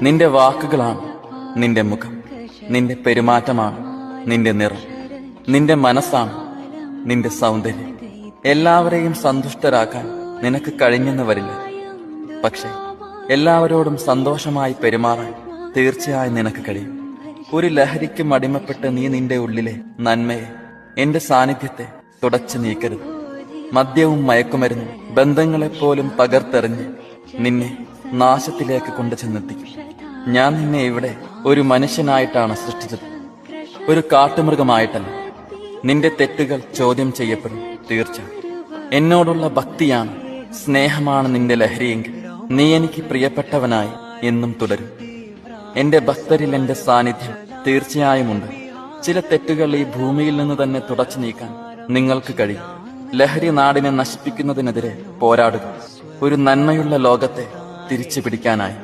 നിന്റെ വാക്കുകളാണ് നിന്റെ മുഖം, നിന്റെ പെരുമാറ്റമാണ് നിന്റെ നിറം, നിന്റെ മനസ്സാണ് നിന്റെ സൗന്ദര്യം. എല്ലാവരെയും സന്തുഷ്ടരാക്കാൻ നിനക്ക് കഴിഞ്ഞെന്ന് വരില്ല, പക്ഷെ എല്ലാവരോടും സന്തോഷമായി പെരുമാറാൻ തീർച്ചയായും നിനക്ക് കഴിയും. ഒരു ലഹരിക്കും അടിമപ്പെട്ട് നീ നിന്റെ ഉള്ളിലെ നന്മയെ, എന്റെ സാന്നിധ്യത്തെ തുടച്ചു നീക്കരുത്. മദ്യവും മയക്കുമരുന്നും ബന്ധങ്ങളെപ്പോലും തകർത്തെറിഞ്ഞ് നിന്നെ നാശത്തിലേക്ക് കൊണ്ടുചെന്നെത്തിക്കും. ഞാൻ നിന്നെ ഇവിടെ ഒരു മനുഷ്യനായിട്ടാണ് സൃഷ്ടിച്ചത്, ഒരു കാട്ടുമൃഗമായിട്ടല്ല. നിന്റെ തെറ്റുകൾ ചോദ്യം ചെയ്യപ്പെടും, തീർച്ച. എന്നോടുള്ള ഭക്തിയാണ്, സ്നേഹമാണ് നിന്റെ ലഹരിയെങ്കിൽ നീ എനിക്ക് പ്രിയപ്പെട്ടവനായി എന്നും തുടരും. എന്റെ ഭക്തരിൽ എന്റെ സാന്നിധ്യം തീർച്ചയായുമുണ്ട്. ചില തെറ്റുകൾ ഈ ഭൂമിയിൽ നിന്ന് തന്നെ തുടച്ചു നീക്കാൻ നിങ്ങൾക്ക് കഴിയും. ലഹരി നാടിനെ നശിപ്പിക്കുന്നതിനെതിരെ പോരാടുക, ഒരു നന്മയുള്ള ലോകത്തെ തിരിച്ചു പിടിക്കാനായി.